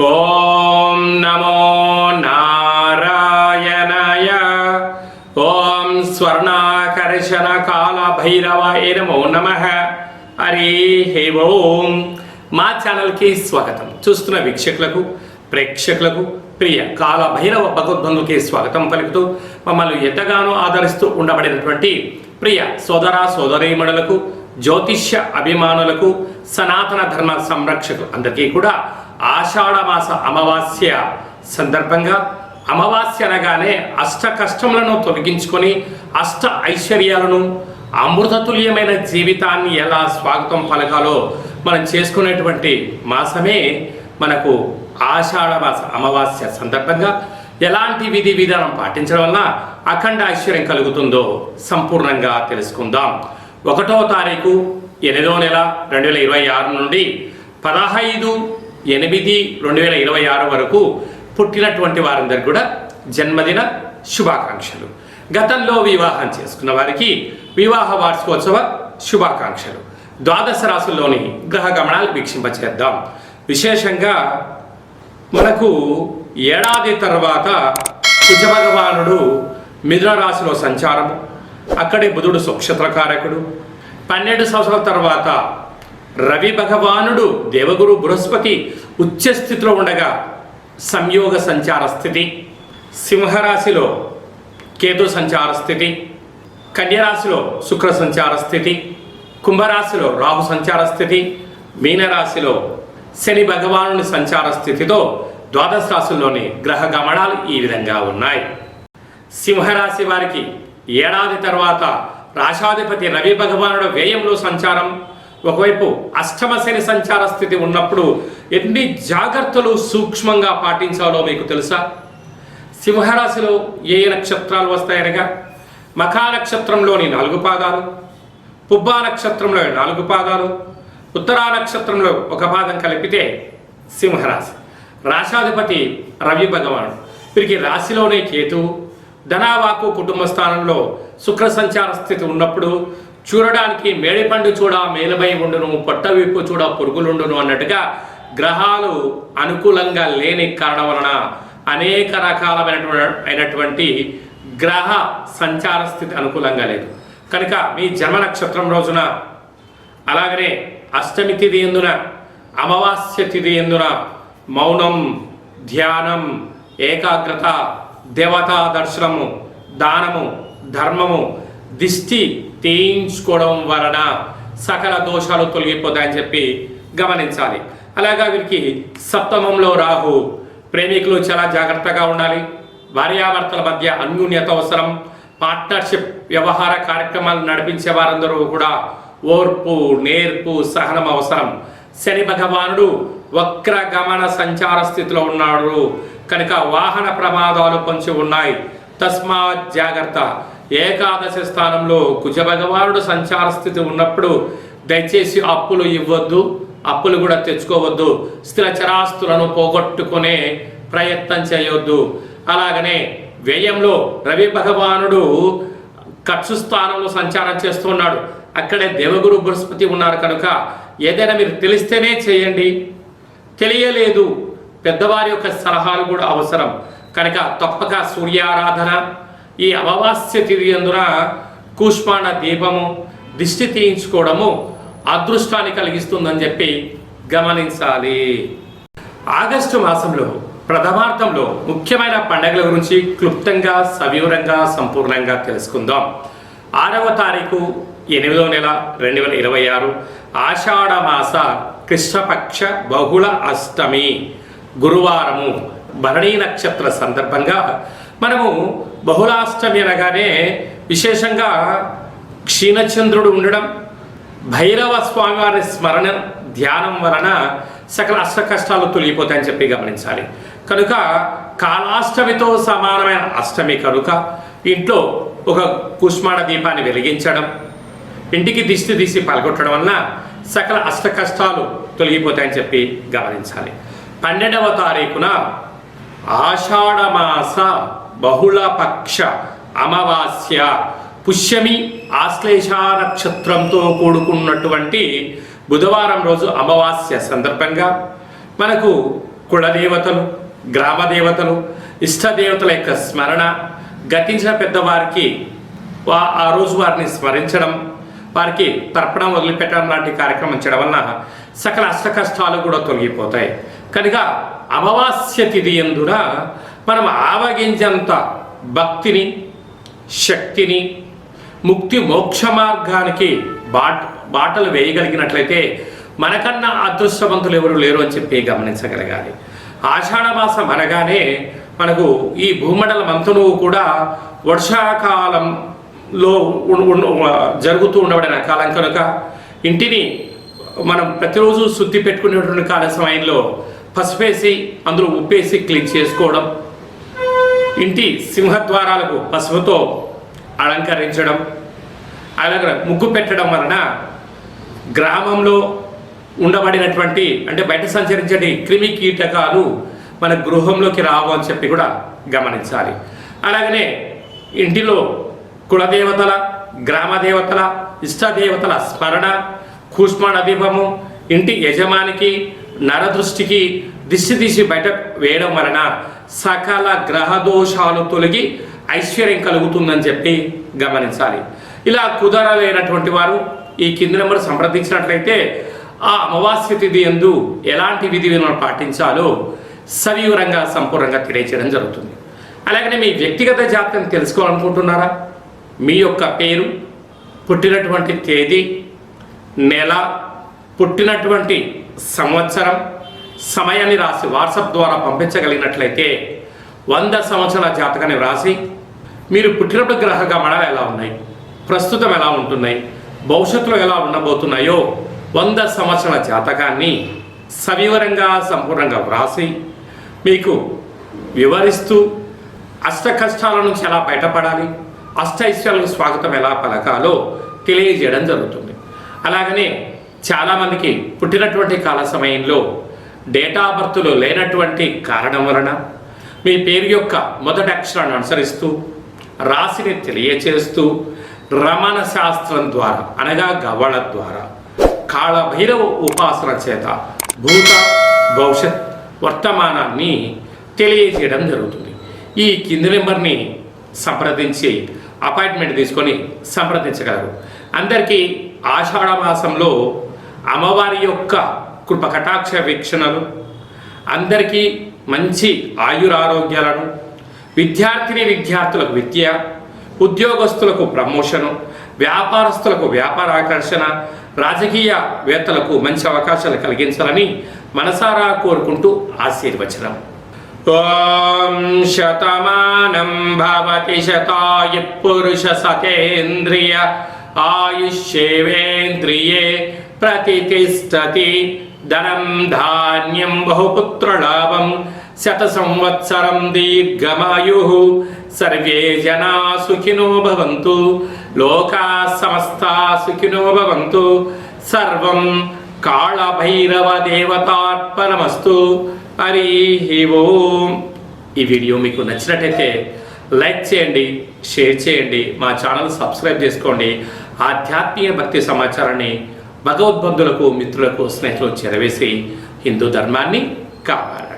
ఓం నమో నారాయణాయ. ఓం స్వర్ణాకర్షణ కాల భైరవాయ నమో నమః. హరి ఓం. మా ఛానల్కి స్వాగతం. చూస్తున్న వీక్షకులకు ప్రేక్షకులకు ప్రియ కాల భైరవ భగవద్బంధుకి స్వాగతం పలుకుతూ మమ్మల్ని ఎంతగానో ఆదరిస్తూ ఉండబడినటువంటి ప్రియ సోదర సోదరీమణులకు, జ్యోతిష్య అభిమానులకు, సనాతన ధర్మ సంరక్షకులు అందరికీ కూడా ఆషాఢమాస అమావాస్య సందర్భంగా, అమావాస్య అనగానే అష్ట కష్టములను తొలగించుకొని అష్ట ఐశ్వర్యాలను, అమృతతుల్యమైన జీవితాన్ని ఎలా స్వాగతం పలకాలో మనం చేసుకునేటువంటి మాసమే మనకు ఆషాఢమాస అమావాస్య సందర్భంగా ఎలాంటి విధి విధానం పాటించడం వల్ల అఖండ ఐశ్వర్యం కలుగుతుందో సంపూర్ణంగా తెలుసుకుందాం. 1వ తారీఖు 8వ నెల 2026 నుండి 15/8/2026 వరకు పుట్టినటువంటి వారందరికీ కూడా జన్మదిన శుభాకాంక్షలు. గతంలో వివాహం చేసుకున్న వారికి వివాహ వార్షికోత్సవ శుభాకాంక్షలు. ద్వాదశ రాశుల్లోని గ్రహ గమనాలు వీక్షింపచేద్దాం. విశేషంగా మనకు ఏడాది తర్వాత కుజ భగవానుడు మిథున రాశిలో సంచారము, అక్కడే బుధుడు స్వక్షత్రకారకుడు. 12 సంవత్సరాల తర్వాత రవి భగవానుడు దేవగురు బృహస్పతి ఉచ్చస్థితిలో ఉండగా సంయోగ సంచార స్థితి, సింహరాశిలో కేతు సంచార స్థితి, కన్యరాశిలో శుక్ర సంచార స్థితి, కుంభరాశిలో రాహు సంచార స్థితి, మీనరాశిలో శని భగవానుని సంచార స్థితితో ద్వాదశ రాశుల్లోని గ్రహ గమనాలు ఈ విధంగా ఉన్నాయి. సింహరాశి వారికి ఏడాది తర్వాత రాశాధిపతి రవి భగవానుడు వ్యయంలో సంచారం. ఒకవైపు అష్టమ శని సంచార స్థితి ఉన్నప్పుడు ఎన్ని జాగ్రత్తలు సూక్ష్మంగా పాటించాలో మీకు తెలుసా? సింహరాశిలో ఏ నక్షత్రాలు వస్తాయనగా మఖా నక్షత్రంలోని 4 పాదాలు, పుబ్బా నక్షత్రంలో 4 పాదాలు, ఉత్తరా నక్షత్రంలో 1 పాదం కలిపితే సింహరాశి. రాశాధిపతి రవి భగవానుడు, వీరికి రాశిలోనే కేతు, ధనావాకు కుటుంబ స్థానంలో శుక్ర సంచార స్థితి ఉన్నప్పుడు చూడడానికి మేడిపండు చూడ మేలుబై ఉండును, పొట్టవిప్పు చూడ పురుగులుండును అన్నట్టుగా గ్రహాలు అనుకూలంగా లేని కారణం వలన అనేక రకాలైనటువంటి గ్రహ సంచార స్థితి అనుకూలంగా లేదు. కనుక మీ జన్మ నక్షత్రం రోజున, అలాగనే అష్టమి తిథి ఎందున, అమావాస్య తిథి ఎందున మౌనం, ధ్యానం, ఏకాగ్రత, దేవతా దర్శనము, దానము, ధర్మము, దిష్టి తీయించుకోవడం వలన సకల దోషాలు తొలగిపోతాయని చెప్పి గమనించాలి. అలాగా వీరికి సప్తమంలో రాహు, ప్రేమికులు చాలా జాగ్రత్తగా ఉండాలి. భార్యాభర్తల మధ్య అన్యోన్యత అవసరం. పార్ట్నర్షిప్ వ్యవహార కార్యక్రమాలు నడిపించే వారందరూ కూడా ఓర్పు, నేర్పు, సహనం అవసరం. శని భగవానుడు వక్ర గమన సంచార స్థితిలో ఉన్నాడు కనుక వాహన ప్రమాదాలు పొంచి ఉన్నాయి. తస్మాత్ జాగ్రత్త. ఏకాదశి స్థానంలో కుజ భగవానుడు సంచార స్థితి ఉన్నప్పుడు దయచేసి అప్పులు ఇవ్వద్దు, అప్పులు కూడా తెచ్చుకోవద్దు, స్థిర చరాస్తులను పోగొట్టుకునే ప్రయత్నం చేయొద్దు. అలాగనే వ్యయంలో రవి భగవానుడు ఖర్చు స్థానంలో సంచారం చేస్తున్నాడు, అక్కడే దేవగురు బృహస్పతి ఉన్నారు కనుక ఏదైనా మీరు తెలిస్తేనే చేయండి, తెలియలేదు పెద్దవారి యొక్క సలహాలు కూడా అవసరం. కనుక తప్పక సూర్యారాధన, ఈ అమావాస్య తిథి అందున కూష్మాండ దీపము, దిష్టి తీయించుకోవడము అదృష్టాన్ని కలిగిస్తుందని చెప్పి గమనించాలి. ఆగస్టు మాసంలో ప్రథమార్థంలో ముఖ్యమైన పండుగల గురించి క్లుప్తంగా, సవివరంగా, సంపూర్ణంగా తెలుసుకుందాం. 6వ తారీఖు 8వ నెల 2026 ఆషాఢమాస కృష్ణపక్ష బహుళ అష్టమి గురువారము, భరణీ నక్షత్ర సందర్భంగా మనము బహుళాష్టమి అనగానే విశేషంగా క్షీణచంద్రుడు ఉండడం, భైరవ స్వామివారి స్మరణ ధ్యానం వలన సకల అష్ట కష్టాలు తొలగిపోతాయని చెప్పి గమనించాలి. కనుక కాలాష్టమితో సమానమైన అష్టమి కనుక ఇంట్లో ఒక కుష్మాండ దీపాన్ని వెలిగించడం, ఇంటికి దిష్టి తీసి పలగొట్టడం వలన సకల అష్ట కష్టాలు తొలగిపోతాయని చెప్పి గమనించాలి. 12వ తారీఖున ఆషాఢమాస బహుళపక్ష అమావాస్య పుష్యమి ఆశ్లేష నక్షత్రంతో కూడుకున్నటువంటి బుధవారం రోజు అమావాస్య సందర్భంగా మనకు కులదేవతలు, గ్రామ దేవతలు, ఇష్టదేవతల యొక్క స్మరణ, గతించిన పెద్దవారికి ఆ రోజు వారిని స్మరించడం, వారికి తర్పణం వదిలిపెట్టడం లాంటి కార్యక్రమం చేయడం వలన సకల అష్ట కష్టాలు కూడా తొలగిపోతాయి. కనుక అమావాస్య తిథి యందున మనం ఆవగించంత భక్తిని, శక్తిని, ముక్తి మోక్ష మార్గానికి బాటలు వేయగలిగినట్లయితే మనకన్నా అదృష్టవంతులు ఎవరు లేరు అని చెప్పి గమనించగలగాలి. ఆషాఢమాసం అనగానే మనకు ఈ భూమండలం అంతను కూడా వర్షాకాలంలో జరుగుతూ ఉండబడిన కాలం కనుక ఇంటిని మనం ప్రతిరోజు శుద్ధి పెట్టుకునేటువంటి కాల సమయంలో పసుపేసి అందులో ఉప్పేసి క్లీన్ చేసుకోవడం, ఇంటి సింహద్వారాలకు పసుపుతో అలంకరించడం, అలాగే ముగ్గు పెట్టడం వలన గ్రామంలో ఉండబడినటువంటి అంటే బయట సంచరించే క్రిమి కీటకాలు మన గృహంలోకి రావు అని చెప్పి కూడా గమనించాలి. అలాగనే ఇంటిలో కులదేవతల, గ్రామ దేవతల, ఇష్టదేవతల స్మరణ, కూష్మాణ దీపము ఇంటి యజమానికి నరదృష్టికి దిష్టి తీసి బయట వేయడం వలన సకల గ్రహ దోషాలు తొలగి ఐశ్వర్యం కలుగుతుందని చెప్పి గమనించాలి. ఇలా కుదరలేనటువంటి వారు ఈ కింది నెంబర్ సంప్రదించినట్లయితే ఆ అమావాస్య తిథి యందు ఎలాంటి విధి విధానాలు పాటించాలో సవివరంగా సంపూర్ణంగా తెలియచేయడం జరుగుతుంది. అలాగనే మీ వ్యక్తిగత జాతకం తెలుసుకోవాలనుకుంటున్నారా? మీ యొక్క పేరు, పుట్టినటువంటి తేదీ, నెల, పుట్టినటువంటి సంవత్సరం, సమయాన్ని రాసి వాట్సాప్ ద్వారా పంపించగలిగినట్లయితే 100 సంవత్సరాల జాతకాన్ని వ్రాసి మీరు పుట్టినప్పుడు గ్రహ గమనాలు ఎలా ఉన్నాయి, ప్రస్తుతం ఎలా ఉంటున్నాయి, భవిష్యత్తులో ఎలా ఉండబోతున్నాయో 100 సంవత్సరాల జాతకాన్ని సవివరంగా సంపూర్ణంగా వ్రాసి మీకు వివరిస్తూ అష్ట కష్టాల నుంచి ఎలా బయటపడాలి, అష్ట ఐశ్వర్యాలకు స్వాగతం ఎలా పలకాలో తెలియజేయడం జరుగుతుంది. అలాగనే చాలామందికి పుట్టినటువంటి కాల సమయంలో డేటా ఆఫ్ బర్త్లో లేనటువంటి కారణం వలన మీ పేరు యొక్క మొదటి అక్షరాన్ని అనుసరిస్తూ రాశిని తెలియచేస్తూ రమణ శాస్త్రం ద్వారా అనగా గవ్వళ ద్వారా కాళభైరవ ఉపాసన చేత భూత భవిష్యత్ వర్తమానాన్ని తెలియజేయడం జరుగుతుంది. ఈ కింది నెంబర్ని సంప్రదించి అపాయింట్మెంట్ తీసుకొని సంప్రదించగలరు. అందరికీ ఆషాఢ మాసంలో అమ్మవారి యొక్క కృప కటాక్ష వీక్షణలు, అందరికీ మంచి ఆయురారోగ్యాలను, విద్యార్థులకు విద్య, ఉద్యోగస్తులకు ప్రమోషను, వ్యాపారస్తులకు వ్యాపార ఆకర్షణ, రాజకీయవేత్తలకు మంచి అవకాశాలు కలిగించాలని మనసారా కోరుకుంటూ ఆశీర్వచనం. ఓం శతమానం భవతి శతాయ పురుష సతేంద్రియ ఆయుష్యేవేంద్రియే ప్రతిష్టతి ధనం ధాన్యం బహుపుత్రలాభం శత సంవత్సరం దీర్ఘమాయు సర్వే జనా సుఖినో భవంతు లోకా సమస్తా సుఖినో భవంతు సర్వం కాళభైరవ దేవతార్పణమస్తు. హరి ఓం. ఈ వీడియో మీకు నచ్చినట్టయితే లైక్ చేయండి, షేర్ చేయండి, మా ఛానల్ సబ్స్క్రైబ్ చేసుకోండి. ఆధ్యాత్మిక భక్తి సమాచారాన్ని భగవద్బంధులకు, మిత్రులకు, స్నేహితులకు చేరవేసి హిందూ ధర్మాన్ని కాపాడండి.